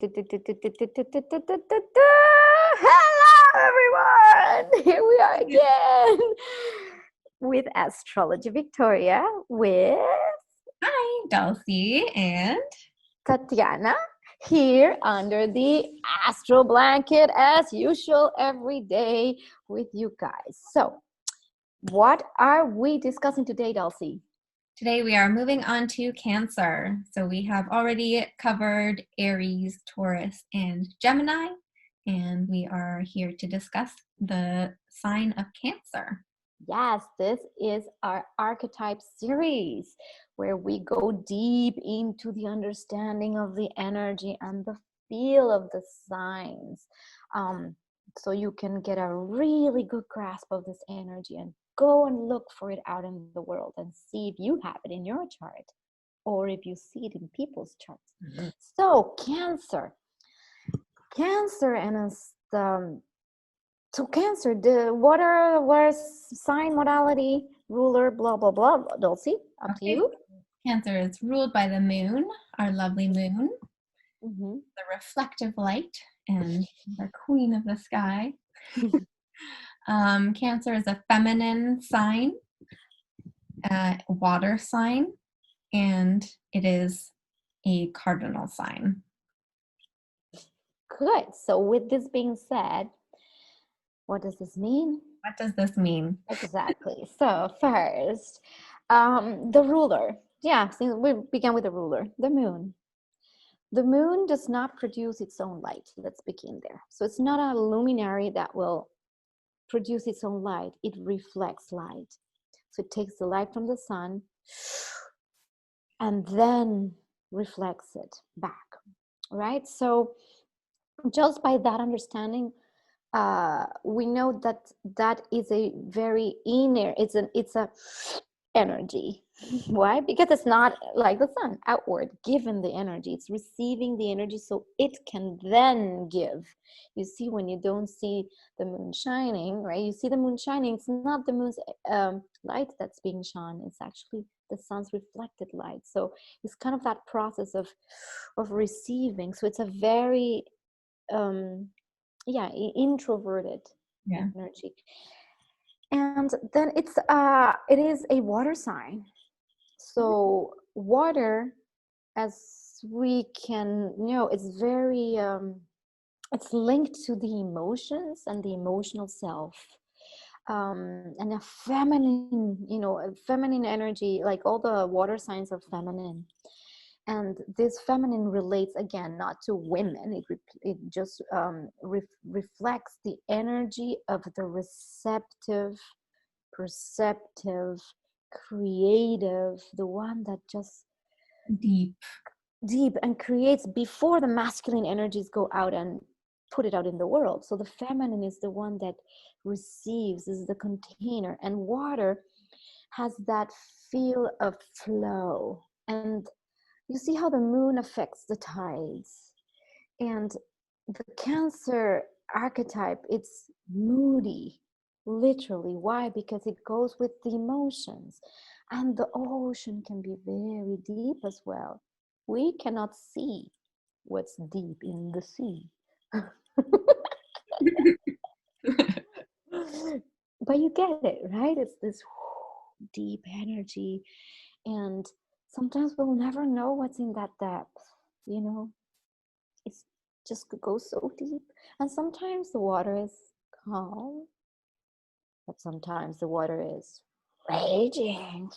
Hello, everyone! Here we are again with Astrology Victoria with Hi, Dulcie and Tatiana here under the astro blanket as usual every day with you guys. So, what are we discussing today, Dulcie? today we are moving on to Cancer. So we have already covered Aries, Taurus, and Gemini, and we are here to discuss the sign of Cancer. Yes, this is our Archetype series where we go deep into the understanding of the energy and the feel of the signs. So you can get a really good grasp of this energy and go and look for it out in the world and see if you have it in your chart or if you see it in people's charts. Mm-hmm. So Cancer and so Cancer, what are sign, modality, ruler, blah, blah, blah. Dulcie, up to you. Cancer is ruled by the moon, our lovely moon, Mm-hmm. the reflective light, and the queen of the sky. Cancer is a feminine sign, water sign, and it is a cardinal sign. Good. So with this being said, what does this mean? What does this mean? Exactly. So first, the ruler. Yeah, since we began with the ruler, the moon. The moon does not produce its own light. Let's begin there. So it's not a luminary that will produce its own light. It reflects light. So it takes the light from the sun and then reflects it back, right? So just by that understanding, we know that that is a very inner, it's a energy. Why? Because it's not like the sun, outward, given the energy. It's receiving the energy so it can then give. You see, when you don't see the moon shining, right? You see the moon shining, it's not the moon's light that's being shone. It's actually the sun's reflected light. So it's kind of that process of receiving. So it's a very introverted energy. And then it is a water sign. So water, as we can know, is very it's linked to the emotions and the emotional self, and a feminine energy. Like all the water signs are feminine, and this feminine relates again not to women. It just reflects the energy of the receptive, perceptive, creative, the one that just deep and creates before the masculine energies go out and put it out in the world. So the feminine is the one that receives, is the container, and water has that feel of flow. And you see how the moon affects the tides, and the Cancer archetype, it's moody, literally. Why? Because it goes with the emotions, and the ocean can be very deep as well. We cannot see what's deep in the sea. But you get it, right? It's this deep energy, and sometimes we'll never know what's in that depth, it's just goes so deep. And sometimes the water is calm, but sometimes the water is raging.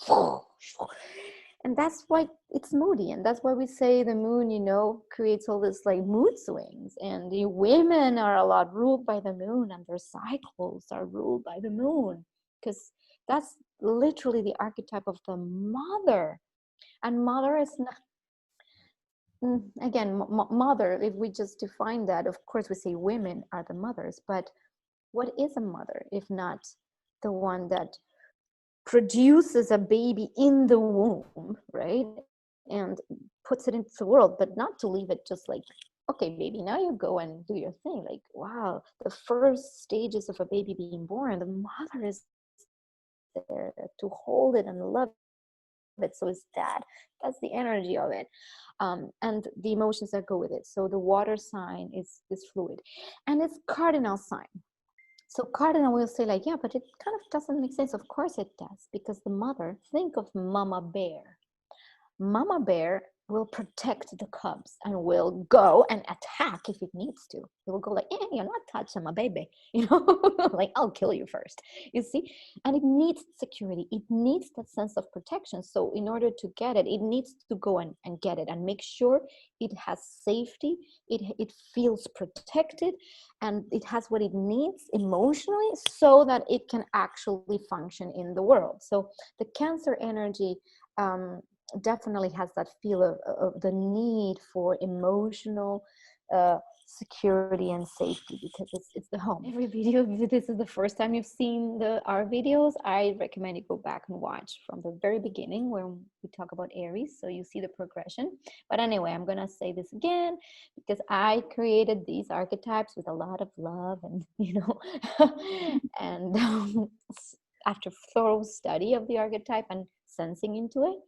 And that's why it's moody, and that's why we say the moon, creates all this like mood swings. And the women are a lot ruled by the moon, and their cycles are ruled by the moon, because that's literally the archetype of the mother. And mother is not, again, mother, if we just define that, of course we say women are the mothers, but what is a mother if not the one that produces a baby in the womb, right? And puts it into the world, but not to leave it just like, okay, baby, now you go and do your thing. Like, wow, the first stages of a baby being born, the mother is there to hold it and love it. So it's that. That's the energy of it. And the emotions that go with it. So the water sign is fluid. And it's cardinal sign. So cardinal will say like, yeah, but it kind of doesn't make sense. Of course it does, because the mother, think of mama bear. Mama bear will protect the cubs and will go and attack if it needs to. It will go like, you're not touching my baby, like I'll kill you first, you see. And it needs security, it needs that sense of protection. So in order to get it, it needs to go and get it and make sure it has safety, it feels protected, and it has what it needs emotionally so that it can actually function in the world. So the Cancer energy definitely has that feel of the need for emotional security and safety, because it's the home. Every video, if this is the first time you've seen our videos, I recommend you go back and watch from the very beginning when we talk about Aries, so you see the progression. But anyway, I'm gonna say this again because I created these archetypes with a lot of love and and after thorough study of the archetype and sensing into it,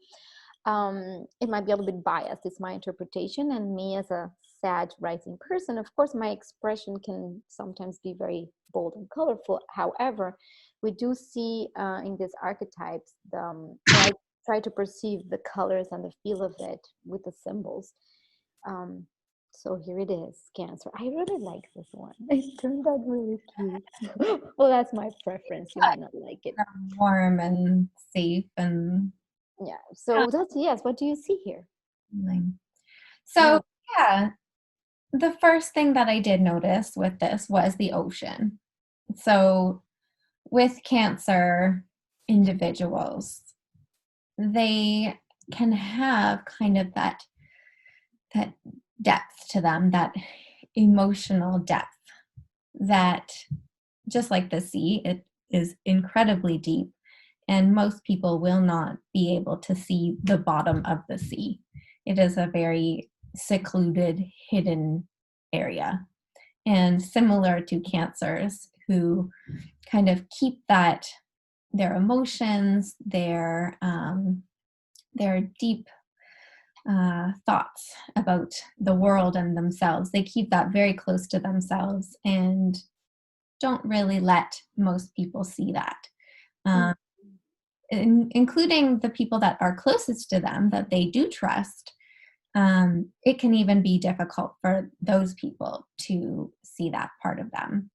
it might be a little bit biased. It's my interpretation, and me as a Sag rising person, of course, my expression can sometimes be very bold and colorful. However, we do see in these archetypes, I try to perceive the colors and the feel of it with the symbols. So here it is, Cancer. I really like this one. It turned out really cute. Well, that's my preference. You might not like it. Warm and safe and Yeah. So that's, yes. What do you see here? So yeah, the first thing that I did notice with this was the ocean. So with Cancer individuals, they can have kind of that depth to them, that emotional depth, that just like the sea, it is incredibly deep, and most people will not be able to see the bottom of the sea. It is a very secluded, hidden area. And similar to Cancers, who kind of keep their emotions, their deep thoughts about the world and themselves, they keep that very close to themselves and don't really let most people see that. Including the people that are closest to them, that they do trust. It can even be difficult for those people to see that part of them.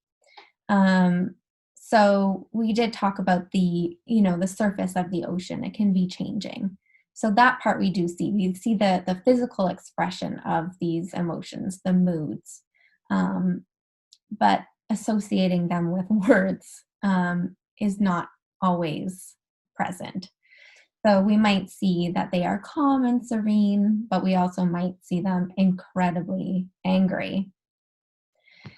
So we did talk about the surface of the ocean. It can be changing. So that part we do see. We see the physical expression of these emotions, the moods, but associating them with words is not always present. So we might see that they are calm and serene, but we also might see them incredibly angry.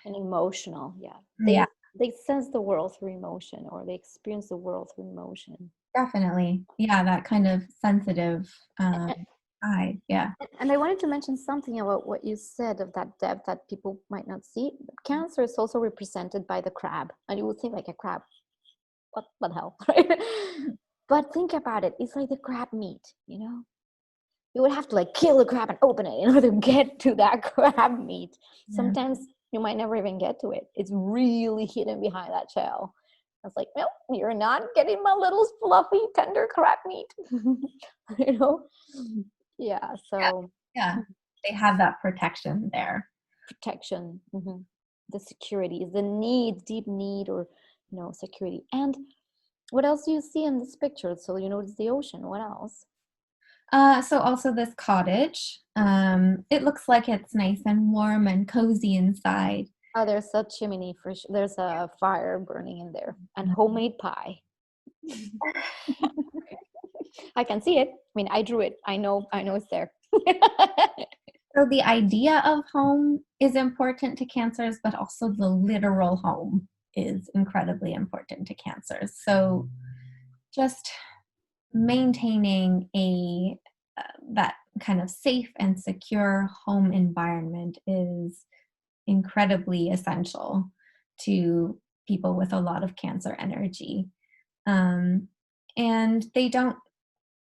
And emotional, yeah. They sense the world through emotion, or they experience the world through emotion. Definitely. Yeah, that kind of sensitive side. Yeah. And I wanted to mention something about what you said of that depth that people might not see. Cancer is also represented by the crab. And you would think like a crab. What the hell, right? But think about it. It's like the crab meat, You would have to like kill the crab and open it in order to get to that crab meat. Yeah. Sometimes you might never even get to it. It's really hidden behind that shell. I was like, no, you're not getting my little fluffy, tender crab meat. Yeah, so. Yeah, they have that protection there. Protection, the security is the need, deep need, or, security. And what else do you see in this picture? So it's the ocean. What else? So also this cottage, it looks like it's nice and warm and cozy inside. Oh, there's a chimney for sure. There's a fire burning in there and homemade pie. I can see it. I mean, I drew it. I know it's there. So the idea of home is important to Cancers, but also the literal home is incredibly important to Cancers. So just maintaining that kind of safe and secure home environment is incredibly essential to people with a lot of Cancer energy. And they don't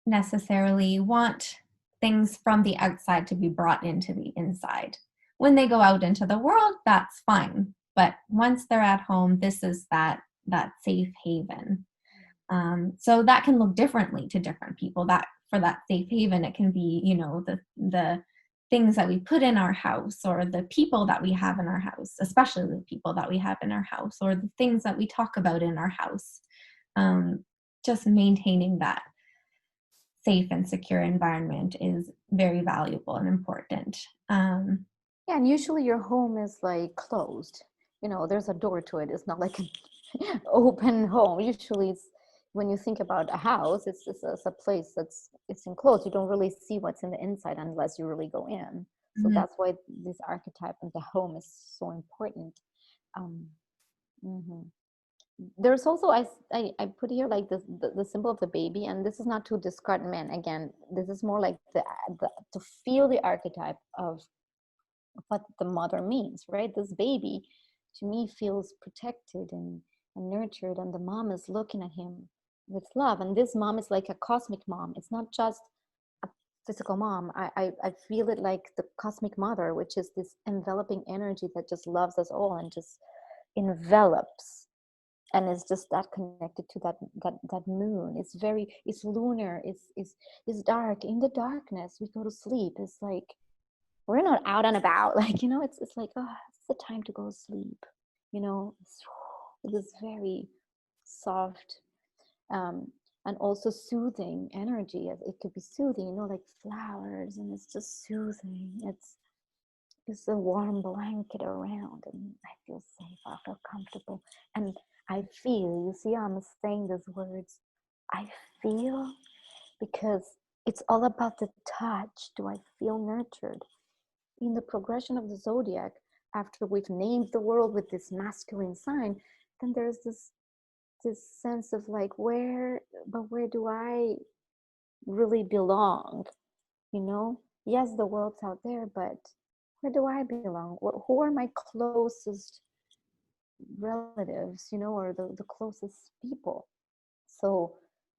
necessarily want things from the outside to be brought into the inside. When they go out into the world, that's fine. But once they're at home, this is that safe haven. So that can look differently to different people. That for that safe haven, it can be, the things that we put in our house, or the people that we have in our house, especially the people that we have in our house, or the things that we talk about in our house. Just maintaining that safe and secure environment is very valuable and important. Yeah, and usually your home is like closed. There's a door to it. It's not like an open home. Usually, it's when you think about a house, it's a place it's enclosed. You don't really see what's in the inside unless you really go in. So Mhm. that's why this archetype of the home is so important. Um, mhm. There's also I put here like the symbol of the baby, and this is not to discard men. Again, this is more like the to feel the archetype of what the mother means, right? This baby to me feels protected and nurtured, and the mom is looking at him with love. And this mom is like a cosmic mom. It's not just a physical mom. I feel it like the cosmic mother, which is this enveloping energy that just loves us all and just envelops, and is just that connected to that moon. It's lunar, it's dark. In the darkness we go to sleep. It's like we're not out and about, like, it's like, oh, it's the time to go to sleep. It is very soft, um and also soothing energy. It could be soothing, like flowers, and it's just soothing. It's a warm blanket around, and I feel safe, I feel comfortable, and I feel, you see, I'm saying these words, I feel, because it's all about the touch. Do I feel nurtured? In the progression of the zodiac, after we've named the world with this masculine sign, then there's this sense of like, where do I really belong? Yes, the world's out there, but where do I belong? Who are my closest relatives, or the closest people? So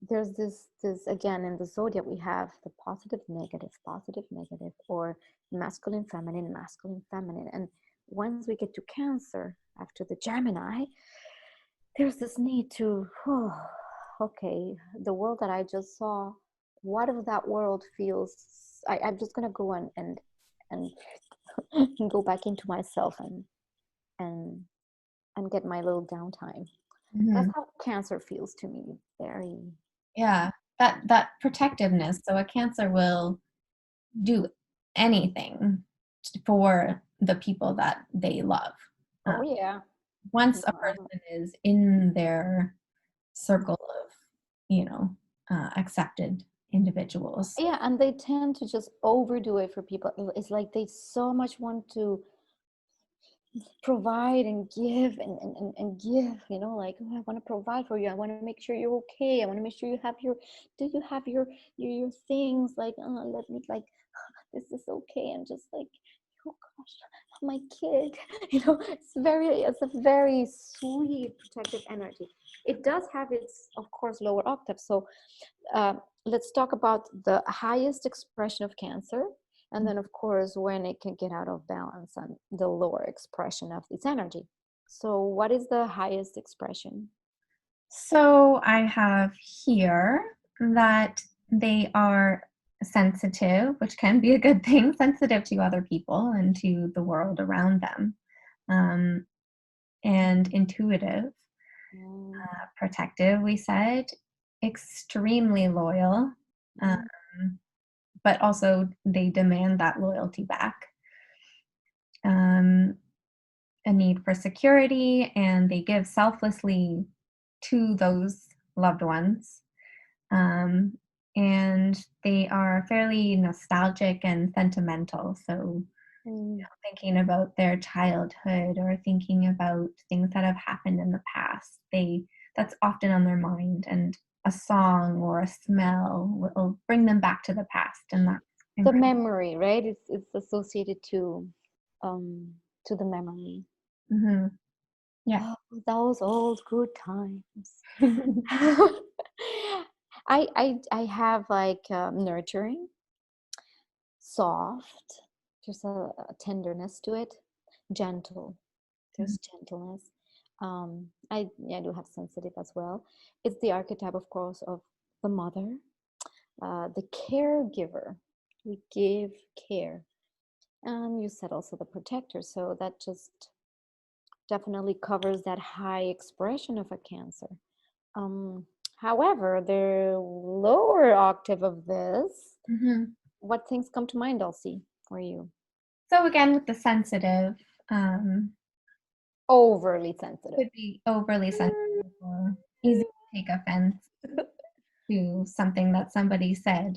there's this again, in the zodiac we have the positive negative, or masculine feminine. And once we get to Cancer, after the Gemini, there's this need to, okay, the world that I just saw, what if that world feels, I'm just gonna go and go back into myself and and get my little downtime. That's Mhm. how Cancer feels to me. Very. Yeah, that protectiveness. So a Cancer will do anything for the people that they love. Uh, Oh yeah. Once a No, person is in their circle of, accepted individuals. yeah, and they tend to just overdo it for people. It's like they so much want to provide and give and give, like, oh, I want to provide for you. I want to make sure you're okay. I want to make sure you have do you have your things? Like, let me, like, this is okay. And just like, oh gosh, my kid. It's a very sweet protective energy. It does have its, of course, lower octave. So let's talk about the highest expression of Cancer, and then, of course, when it can get out of balance and the lower expression of its energy. So what is the highest expression? So I have here that they are sensitive, which can be a good thing, sensitive to other people and to the world around them, um, and intuitive, Mm, protective, we said, extremely loyal, um, mm, but also they demand that loyalty back. Um, a need for security, and they give selflessly to those loved ones. Um, and they are fairly nostalgic and sentimental. So, mm. thinking about their childhood or thinking about things that have happened in the past, that's often on their mind. And a song or a smell will bring them back to the past, and that's The incredible. memory, right? It's associated um to the memory. Hmm. Yeah. Oh, those old good times. I have like nurturing, soft. There's a tenderness to it, gentle. There's gentleness. I do have sensitive as well. It's the archetype, of course, of the mother, the caregiver. We give care. You said also the protector, so that just definitely covers that high expression of a Cancer. Um, However, the lower octave of this, Mhm. what things come to mind, Elsie, for you? So again, with the sensitive, um, Overly sensitive. could be overly sensitive or easy to take offense to something that somebody said.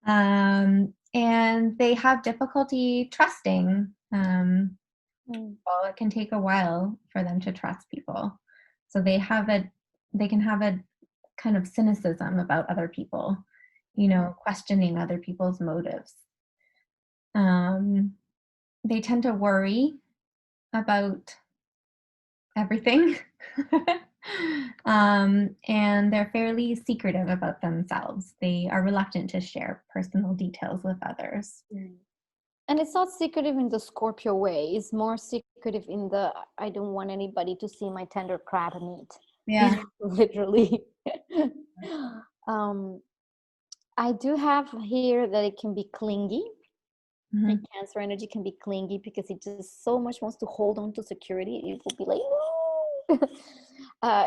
Um, and they have difficulty trusting. Well, it can take a while for them to trust people. So they can have a kind of cynicism about other people, questioning other people's motives. They tend to worry about everything. And they're fairly secretive about themselves. They are reluctant to share personal details with others. And it's not secretive in the Scorpio way. It's more secretive in the I don't want anybody to see my tender crab meat. Yeah. Literally. um, I do have here that it can be clingy. Mm-hmm. And Cancer energy can be clingy because it just so much wants to hold on to security. It will be like,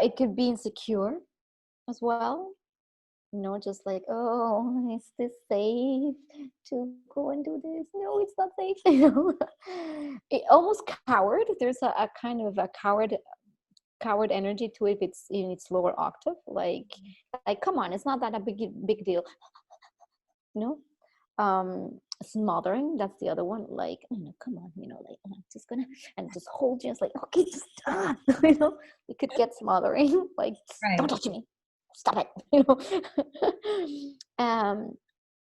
it could be insecure as well. Just like, oh, is this safe to go and do this? No, it's not safe. It almost coward. There's a kind of a coward energy to it if it's in its lower octave. Like, come on, it's not that a big deal. Smothering, that's the other one. Like, come on, like, I'm just gonna, and just hold you. It's like, okay, just it could get smothering. Like, Right. don't touch me, stop it.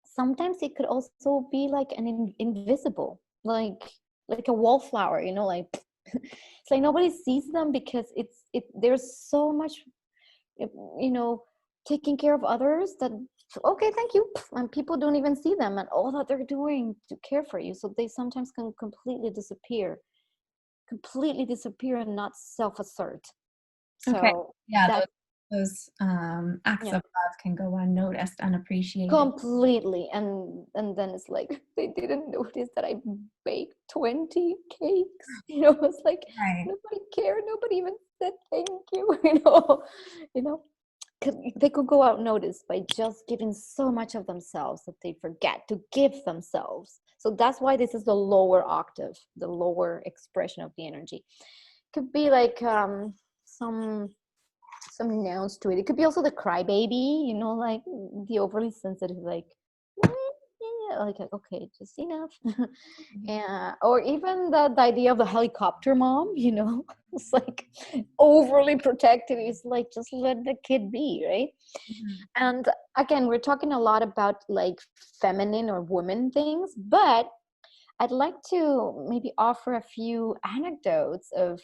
Sometimes it could also be like an invisible, like a wallflower. Like it's like nobody sees them because there's so much, taking care of others that, okay, thank you, and people don't even see them and all that they're doing to care for you, so they sometimes can completely disappear and not self-assert. Okay. So Yeah, that, those acts yeah, of love can go unnoticed, unappreciated. completely. And then it's like they didn't notice that I baked 20 cakes. It's like Right. nobody cared, nobody even said thank you. They could go out noticed by just giving so much of themselves that they forget to give themselves. So that's why this is the lower octave, the lower expression of the energy. Could be like some nouns to it. It could be also the crybaby, like the overly sensitive, like, like, okay, just enough. Or even the idea of the helicopter mom, it's like overly protective. It's like, just let the kid be, right? Mhm. And again, we're talking a lot about like feminine or woman things, but I'd like to maybe offer a few anecdotes of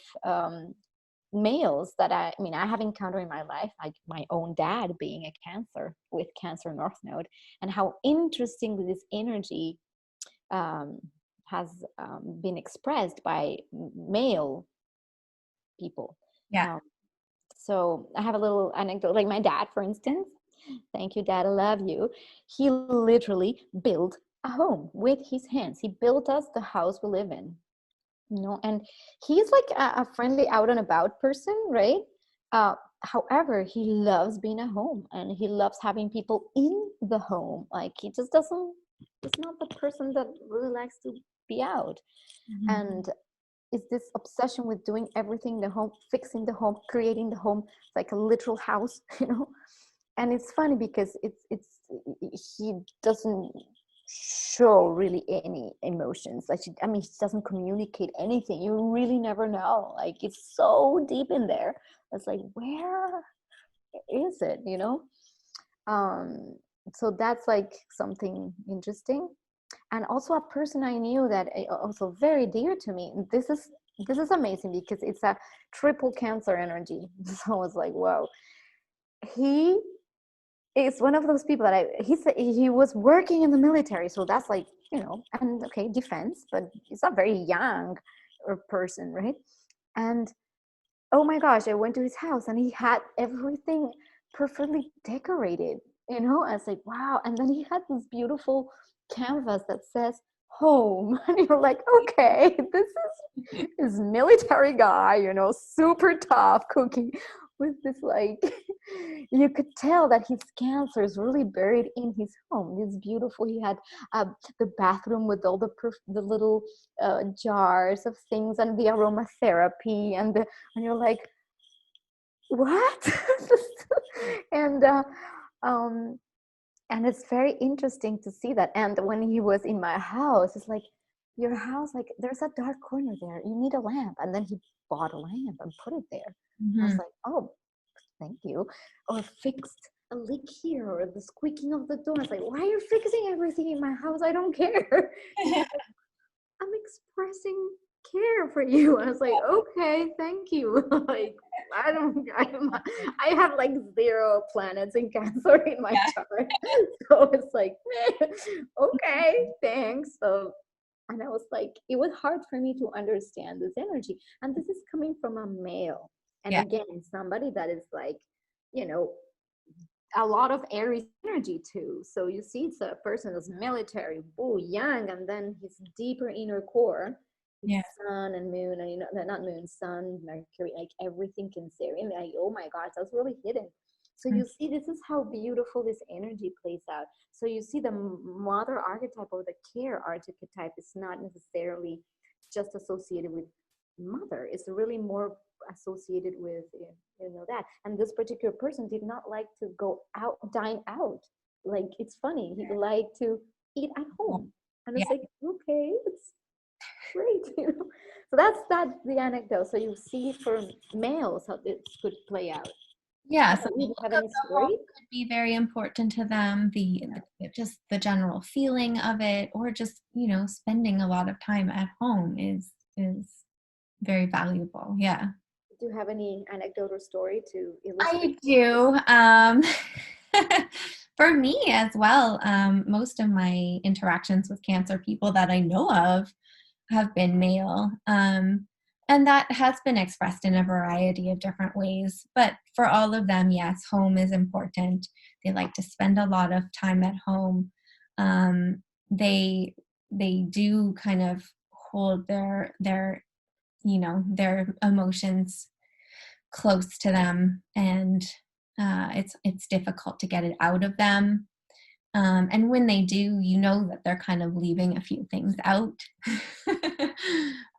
males that I have encountered in my life, like my own dad being a Cancer with Cancer North Node, and how interestingly this energy um, has been expressed by male people. Yeah. Um, so I have a little anecdote, like my dad, for instance. Thank you, Dad. I love you. He literally built a home with his hands. He built us the house we live in. And he's like a friendly, out and about person, right? However, he loves being at home and he loves having people in the home. Like, he just doesn't. He's not the person that really likes to be out. Mhm. And is this obsession with doing everything in the home, fixing the home, creating the home, like a literal house, And it's funny because he doesn't show really any emotions. Like, he doesn't communicate anything. You really never know. Like, it's so deep in there. It's like, where is it? Um, so that's like something interesting. And also a person I knew that also very dear to me. This is this is amazing because it's a triple Cancer energy. So I was like, whoa. He is one of those people that he was working in the military, so that's like, and okay, defense, but he's a very young person, right? And oh my gosh, I went to his house and he had everything perfectly decorated. I was like, wow. And then he had this beautiful canvas that says home. And you're like, okay, this military guy, super tough, cooking with this, like, you could tell that his cancer is really buried in his home. It's beautiful. He had the bathroom with all the little jars of things, and the aromatherapy, and you're like, what? and um and it's very interesting to see that. And when he was in my house, it's like, your house, like, there's a dark corner there, you need a lamp. And then he bought a lamp and put it there. I was like, oh, thank you. Or fixed a leak here, or the squeaking of the door. I was like, why are you fixing everything in my house? I don't care. I'm expressing care for you. I was like, okay, thank you. Like, I have like 0 planets in Cancer in my chart. So it's like, okay, thanks. So, and I was like, it was hard for me to understand this energy. And this is coming from a male. And Yeah. again, somebody that is like, you know, a lot of Aries energy too. So you see, it's a person that's military, young, and then his deeper inner core, his Yeah. sun and moon, and not moon, sun, Mercury, like everything Cancerian. Like, oh my gosh, that's really hidden. So you see, this is how beautiful this energy plays out. So you see, the mother archetype or the care archetype is not necessarily just associated with mother. It's really more associated with that. And this particular person did not like to go out, dine out. Like, it's funny, he liked to eat at home. And Yeah. it's like, okay, it's great. So that's the anecdote. So you see, for males, how this could play out. Yeah, How so about the you? Do you look have of any the home story? could be very important to them. Just the general feeling of it, or just spending a lot of time at home is very valuable. Yeah, Do you have any anecdote or story to illustrate? I do. For me as well, most of my interactions with Cancer people that I know of have been male. And that has been expressed in a variety of different ways. But for all of them, yes, home is important. They like to spend a lot of time at home. They do kind of hold their emotions close to them, and it's difficult to get it out of them. And when they do, that they're kind of leaving a few things out.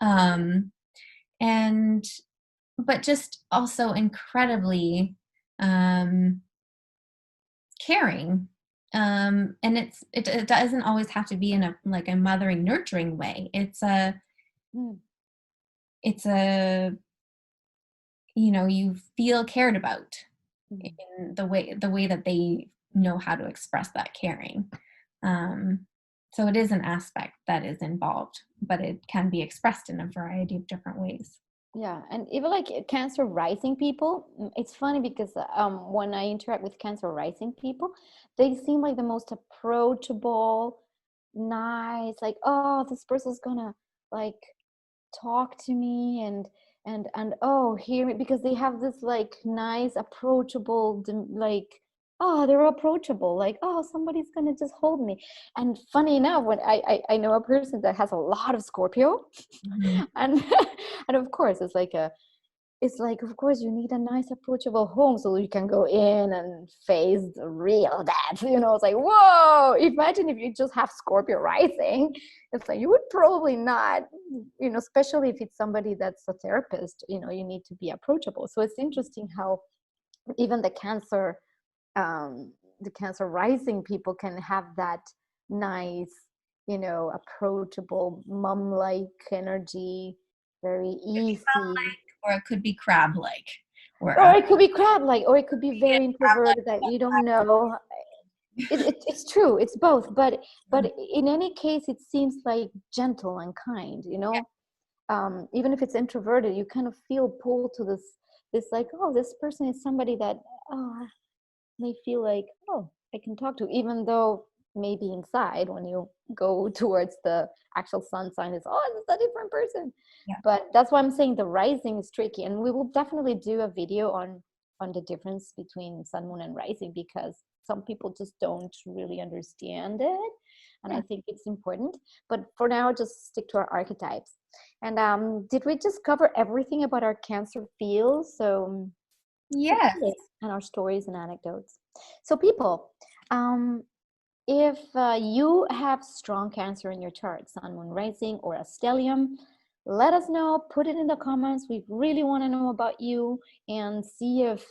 um, and but just also incredibly caring. And it doesn't always have to be in a mothering, nurturing way. Mm. It's a you feel cared about Mm. in the way that they know how to express that caring. So it is an aspect that is involved, but it can be expressed in a variety of different ways. Yeah, and even like Cancer rising people, it's funny because when I interact with Cancer rising people, they seem like the most approachable, nice, like, oh, this person's gonna like talk to me, and oh, hear me, because they have this like nice, approachable, like, oh, they're approachable, like, oh, somebody's gonna just hold me. And funny enough, when I know a person that has a lot of Scorpio, Mhm. and and of course it's like, of course, you need a nice, approachable home so you can go in and face the real dad. It's like, whoa, imagine if you just have Scorpio rising. It's like, you would probably not, especially if it's somebody that's a therapist, you need to be approachable. So it's interesting how even the Cancer rising people can have that nice, approachable, mom-like energy, very easy. Or it could be crab-like, or Or it could be crab like, or it could be very crab-like. introverted that you don't know. It's true, it's both, but in any case, it seems like gentle and kind. even if it's introverted, you kind of feel pulled to this like, oh, this person is somebody that, oh, may feel like, oh, I can talk to, even though maybe inside when you go towards the actual sun sign is, oh, it's a different person. Yeah. But that's why I'm saying the rising is tricky, and we will definitely do a video on the difference between sun, moon, and rising, because some people just don't really understand it, and I think it's important. But for now, just stick to our archetypes. And did we just cover everything about our Cancer field? So Yes. and our stories and anecdotes. So people, if you have strong Cancer in your chart, sun, moon, rising, or a stellium, let us know. Put it in the comments. We really want to know about you and see if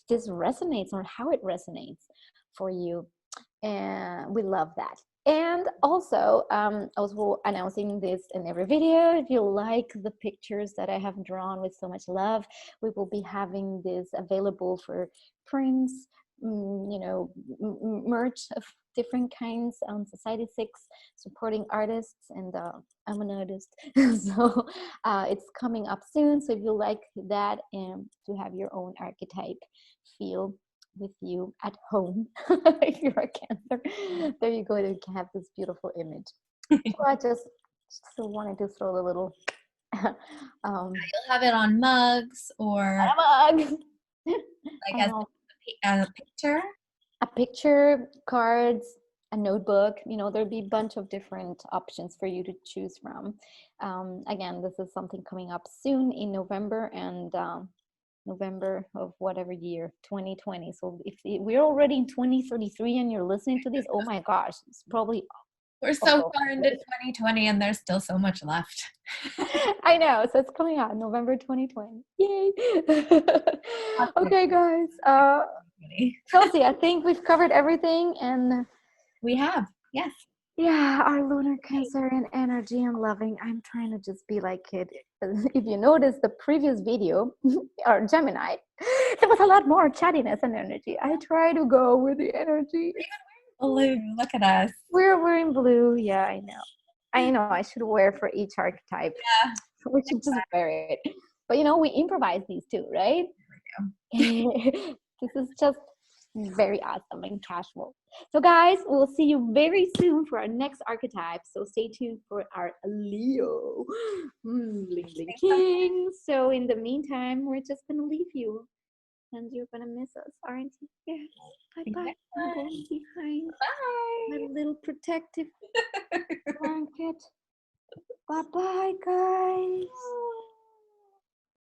this resonates or how it resonates for you. And we love that. And also, I was announcing this in every video. If you like the pictures that I have drawn with so much love, we will be having this available for prints, merch of different kinds on Society 6, supporting artists, and I'm an artist. So it's coming up soon. So if you like that and to have your own archetype feel with you at home, if you're a Cancer, there you go, to have this beautiful image. So I just still wanted to throw a little You'll have it on mugs or mug. like as a picture, cards, a notebook. There'll be a bunch of different options for you to choose from. Again, this is something coming up soon in November, and November of whatever year, 2020. So if we're already in 2033 and you're listening to this, oh my gosh, it's probably We're so far into 2020 and there's still so much left. I know. So it's coming out November 2020. Yay. Okay, guys. Chelsea, I think we've covered everything, and we have. Yes. Yeah, our lunar Cancer and energy and loving. I'm trying to just be like it. If you notice the previous video, or Gemini, there was a lot more chattiness and energy. I try to go with the energy. Blue, look at us. We're wearing blue. Yeah, I know. I should wear for each archetype. Yeah. We should just wear it. But we improvise these too, right? This is just very awesome and casual. So guys, we'll see you very soon for our next archetype. So stay tuned for our Leo. Bling, bling, king. So in the meantime, we're just going to leave you. And you're going to miss us, aren't you? Yeah. Bye-bye. I'm going behind. Bye. My little protective blanket. Bye-bye, guys.